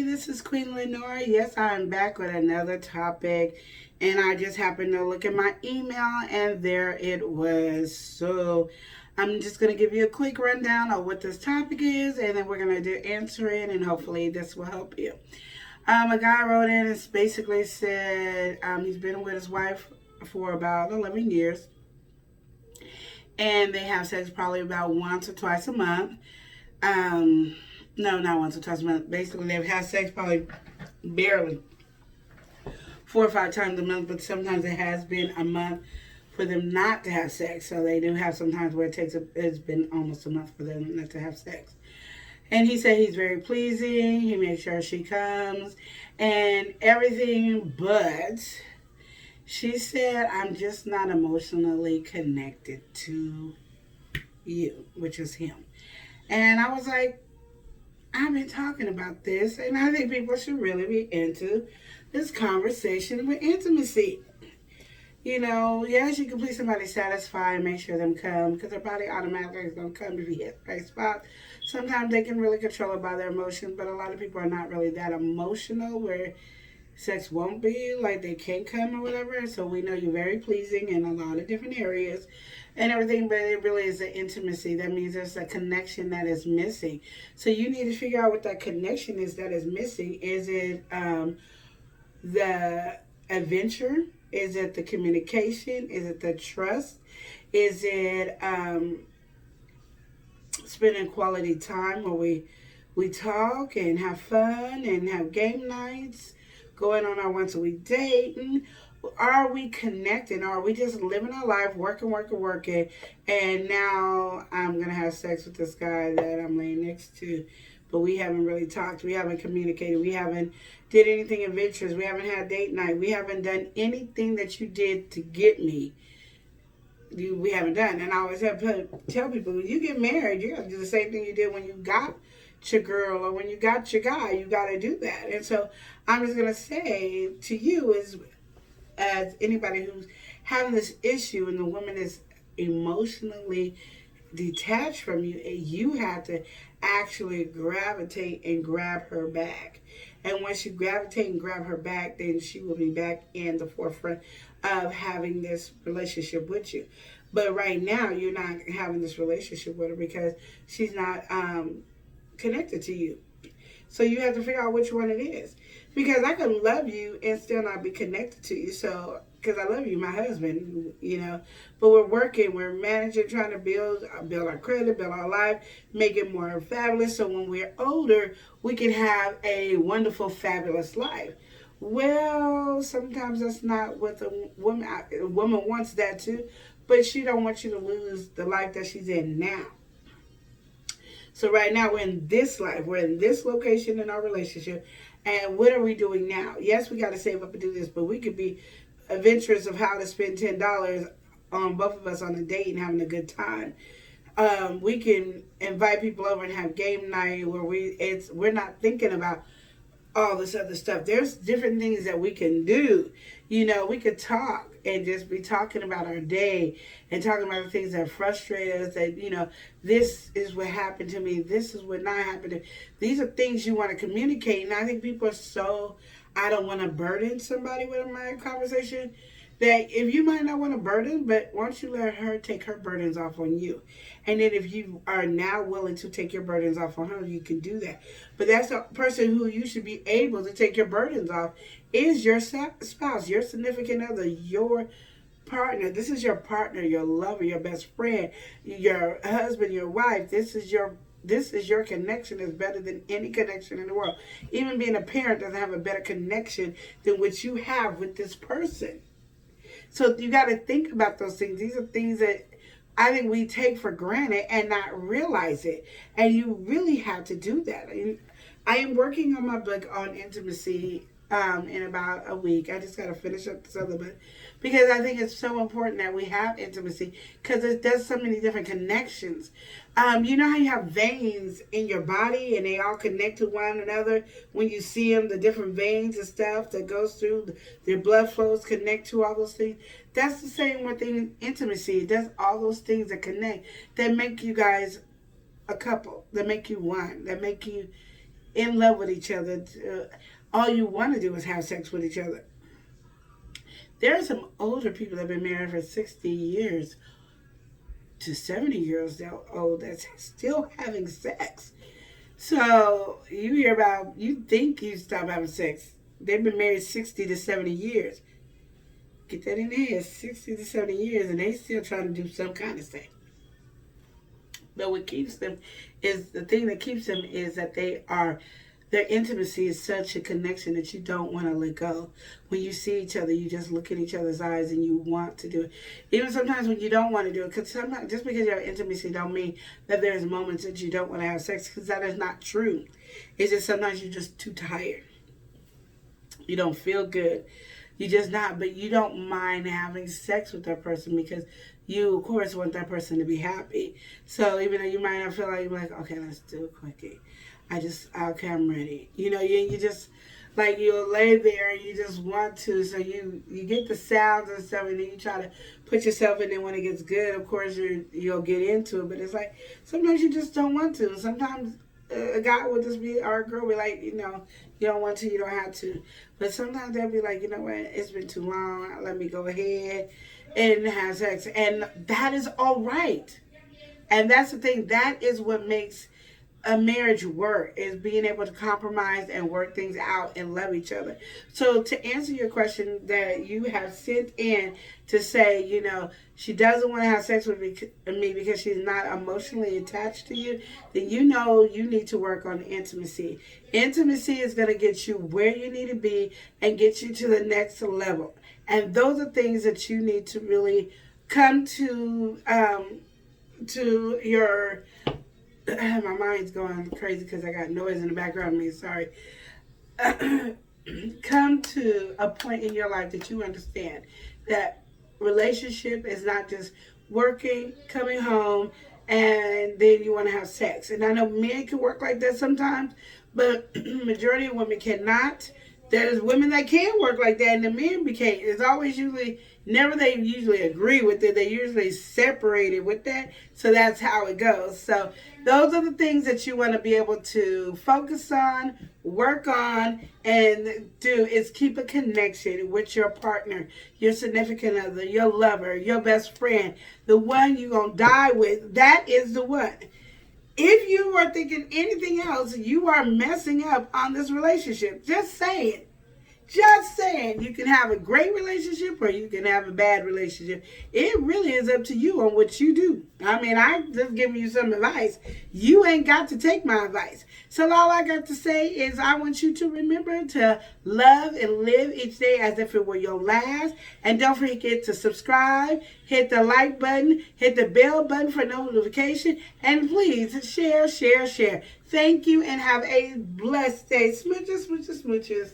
this is Queen Lenore. Yes, I'm back with another topic, and I just happened to look at my email, and there it was. So, I'm just going to give you a quick rundown of what this topic is, and then we're going to answer it, and hopefully, this will help you. A guy wrote in and basically said he's been with his wife for about 11 years, and they have sex probably about once or twice a month. Um, no, not once or twice a month. Basically, they've had sex probably barely 4 or 5 times a month, but sometimes it has been a month for them not to have sex. So they do have sometimes where it's been almost a month for them not to have sex. And he said he's very pleasing. He makes sure she comes and everything, but she said, I'm just not emotionally connected to you, which is him. And I was like, I've been talking about this, and I think people should really be into this conversation with intimacy. You know, yes, you can please somebody satisfy and make sure them come because their body automatically is going to come if you hit the right spot. Sometimes they can really control it by their emotions, but a lot of people are not really that emotional where sex won't be like they can't come or whatever. So we know you're very pleasing in a lot of different areas and everything, but it really is the intimacy. That means there's a connection that is missing. So you need to figure out what that connection is that is missing. Is it the adventure? Is it the communication? Is it the trust? Is it spending quality time where we talk and have fun and have game nights, going on our once a week dating? Are we connecting? Or are we just living our life, working, and now I'm gonna have sex with this guy that I'm laying next to, but we haven't really talked, we haven't communicated, we haven't did anything adventurous, we haven't had date night, we haven't done anything that you did to get me. We haven't done. And I always have to tell people, when you get married, you got to do the same thing you did when you got your girl or when you got your guy. You got to do that. And so I'm just going to say to you, as anybody who's having this issue and the woman is emotionally detached from you, and you have to actually gravitate and grab her back. And once you gravitate and grab her back, then she will be back in the forefront of having this relationship with you. But right now, you're not having this relationship with her because she's not connected to you. So you have to figure out which one it is. Because I can love you and still not be connected to you. So, because I love you, my husband, you know. But we're working, we're managing, trying to build our credit, build our life, make it more fabulous. So when we're older, we can have a wonderful, fabulous life. Well, sometimes that's not what the woman. A woman wants that too, but she don't want you to lose the life that she's in now. So right now we're in this life, we're in this location in our relationship, and what are we doing now? Yes, we got to save up and do this, but we could be adventurous of how to spend $10 on both of us on a date and having a good time. We can invite people over and have game night where we're not thinking about all this other stuff. There's different things that we can do. You know, we could talk and just be talking about our day and talking about the things that frustrate us. That, you know, this is what happened to me. This is what not happened to me. These are things you want to communicate. And I think people are so, I don't want to burden somebody with my conversation, that if you might not want to burden, but once you let her take her burdens off on you, and then if you are now willing to take your burdens off on her, you can do that. But that's the person who you should be able to take your burdens off is your spouse, your significant other, your partner. This is your partner, your lover, your best friend, your husband, your wife. This is your connection is better than any connection in the world. Even being a parent doesn't have a better connection than what you have with this person. So you got to think about those things. These are things that I think we take for granted and not realize it. And you really have to do that. And I am working on my book on intimacy in about a week. I just got to finish up this other book because I think it's so important that we have intimacy because it does so many different connections. You know how you have veins in your body and they all connect to one another when you see them, the different veins and stuff that goes through, their blood flows connect to all those things. That's the same with intimacy. It does all those things that connect, that make you guys a couple, that make you one, that make you in love with each other. All you want to do is have sex with each other. There are some older people that have been married for 60 years to 70 years old that's still having sex. So you hear about, you think you stop having sex. They've been married 60 to 70 years. Get that in there, 60 to 70 years, and they still trying to do some kind of sex. But what keeps them is, the thing that keeps them is that their intimacy is such a connection that you don't want to let go. When you see each other, you just look in each other's eyes and you want to do it. Even sometimes when you don't want to do it, because sometimes just because you have intimacy don't mean that there's moments that you don't want to have sex, because that is not true. It's just sometimes you're just too tired. You don't feel good. You're just not, but you don't mind having sex with that person because you, of course, want that person to be happy. So even though you might not feel like, you're like, okay, let's do it quickie. Okay, I'm ready. You just, like, you'll lay there and you just want to, so you get the sounds and stuff, and then you try to put yourself in there. When it gets good, of course, you'll get into it, but it's like, sometimes you just don't want to. Sometimes a guy will just be, or a girl will be like, you don't want to, you don't have to. But sometimes they'll be like, you know what, it's been too long, let me go ahead and have sex. And that is all right. And that's the thing, that is what makes a marriage work, is being able to compromise and work things out and love each other. So to answer your question that you have sent in to say, she doesn't want to have sex with me because she's not emotionally attached to you, then you need to work on intimacy. Intimacy is going to get you where you need to be and get you to the next level. And those are things that you need to really come to your... My mind's going crazy because I got noise in the background of me. Sorry. Come to a point in your life that you understand that relationship is not just working, coming home, and then you want to have sex. And I know men can work like that sometimes, but majority of women cannot. There's women that can work like that, and the men can't. It's always usually, never they usually agree with it. They usually separated with that. So that's how it goes. So those are the things that you want to be able to focus on, work on, and do, is keep a connection with your partner, your significant other, your lover, your best friend, the one you're going to die with. That is the one. If you are thinking anything else, you are messing up on this relationship. Just saying. Just saying. You can have a great relationship or you can have a bad relationship. It really is up to you on what you do. I mean, I'm just giving you some advice. You ain't got to take my advice. So all I got to say is I want you to remember to love and live each day as if it were your last. And don't forget to subscribe, hit the like button, hit the bell button for notification, and please share. Thank you and have a blessed day. Smooches.